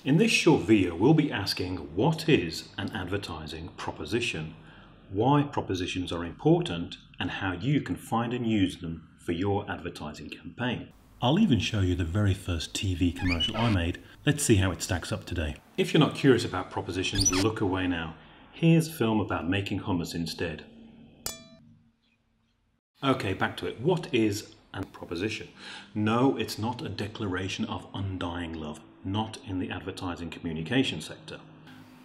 In this short video, we'll be asking what is an advertising proposition, why propositions are important, and how you can find and use them for your advertising campaign. I'll even show you the very first TV commercial I made. Let's see how it stacks up today. If you're not curious about propositions, look away now. Here's a film about making hummus instead. Okay, back to it. What is a proposition? No, it's not a declaration of undying love, not in the advertising communication sector.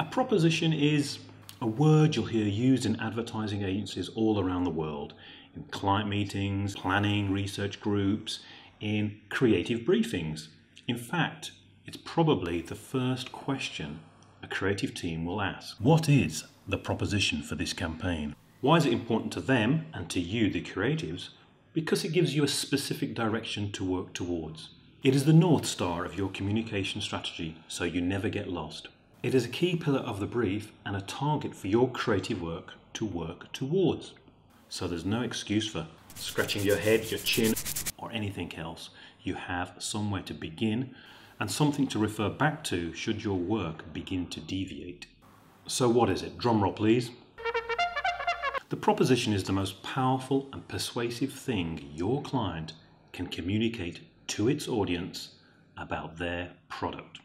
A proposition is a word you'll hear used in advertising agencies all around the world, in client meetings, planning, research groups, in creative briefings. In fact, it's probably the first question a creative team will ask. What is the proposition for this campaign? Why is it important to them and to you, the creatives? Because it gives you a specific direction to work towards. It is the North Star of your communication strategy, so you never get lost. It is a key pillar of the brief and a target for your creative work to work towards. So there's no excuse for scratching your head, your chin, or anything else. You have somewhere to begin and something to refer back to should your work begin to deviate. So what is it? Drum roll, please. The proposition is the most powerful and persuasive thing your client can communicate to its audience about their product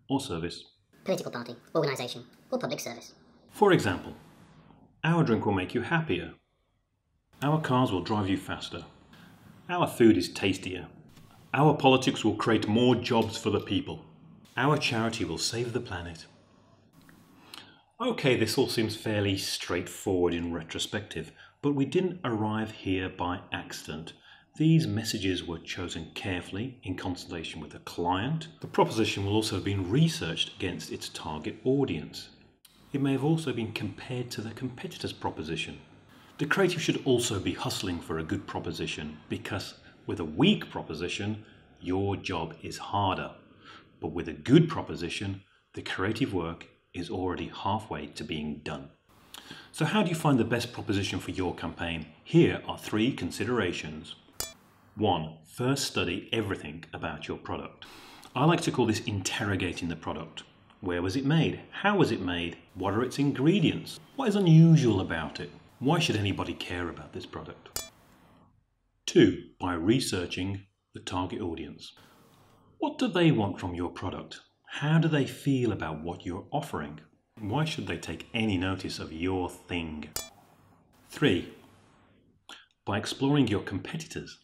or service, political party, organisation, or public service. For example, our drink will make you happier. Our cars will drive you faster. Our food is tastier. Our politics will create more jobs for the people. Our charity will save the planet. Okay, this all seems fairly straightforward in retrospective, but we didn't arrive here by accident. These messages were chosen carefully in consultation with the client. The proposition will also have been researched against its target audience. It may have also been compared to the competitor's proposition. The creative should also be hustling for a good proposition, because with a weak proposition, your job is harder. But with a good proposition, the creative work is already halfway to being done. So how do you find the best proposition for your campaign? Here are 3 considerations. 1. First, study everything about your product. I like to call this interrogating the product. Where was it made? How was it made? What are its ingredients? What is unusual about it? Why should anybody care about this product? 2. By researching the target audience. What do they want from your product? How do they feel about what you're offering? Why should they take any notice of your thing? 3. By exploring your competitors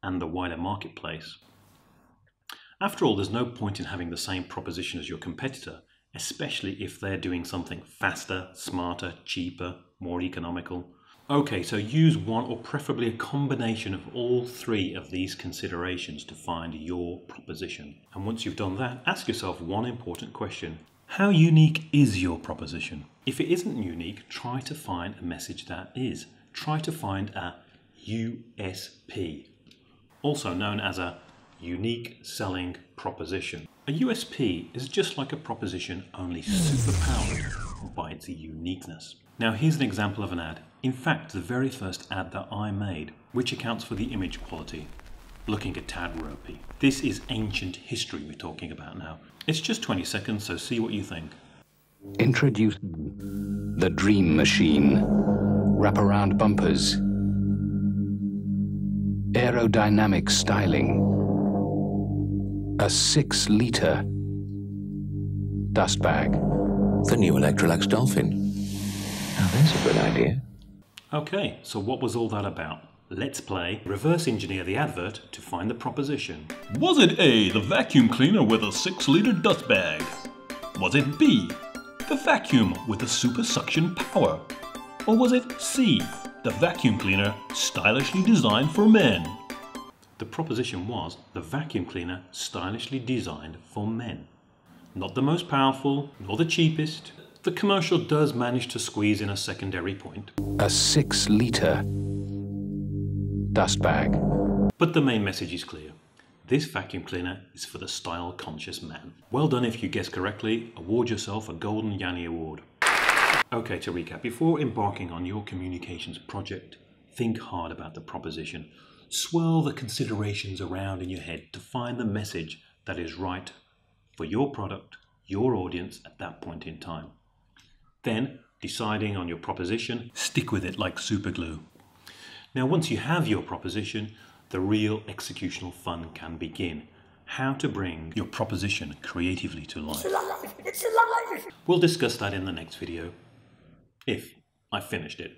and the wider marketplace. After all, there's no point in having the same proposition as your competitor, especially if they're doing something faster, smarter, cheaper, more economical. Okay, so use one or preferably a combination of all 3 of these considerations to find your proposition. And once you've done that, ask yourself one important question. How unique is your proposition? If it isn't unique, try to find a message that is. Try to find a USP, also known as a unique selling proposition. A USP is just like a proposition, only superpowered by its uniqueness. Now here's an example of an ad. In fact, the very first ad that I made, which accounts for the image quality, looking a tad ropey. This is ancient history we're talking about now. It's just 20 seconds, so see what you think. Introduce the Dream Machine. Wraparound bumpers. Aerodynamic styling. A 6-liter dust bag. The new Electrolux Dolphin. Now there's a good idea. Okay, so what was all that about? Let's play reverse engineer the advert to find the proposition. Was it A, the vacuum cleaner with a 6-liter dust bag? Was it B, the vacuum with the super suction power? Or was it C, the vacuum cleaner stylishly designed for men? The proposition was the vacuum cleaner stylishly designed for men. Not the most powerful, nor the cheapest. The commercial does manage to squeeze in a secondary point. A 6-liter dust bag. But the main message is clear. This vacuum cleaner is for the style-conscious man. Well done if you guessed correctly. Award yourself a Golden Yanny Award. Okay, to recap, before embarking on your communications project, think hard about the proposition. Swirl the considerations around in your head to find the message that is right for your product, your audience at that point in time. Then, deciding on your proposition, stick with it like super glue. Now, once you have your proposition, the real executional fun can begin. How to bring your proposition creatively to life. It's alive! We'll discuss that in the next video, if I've finished it.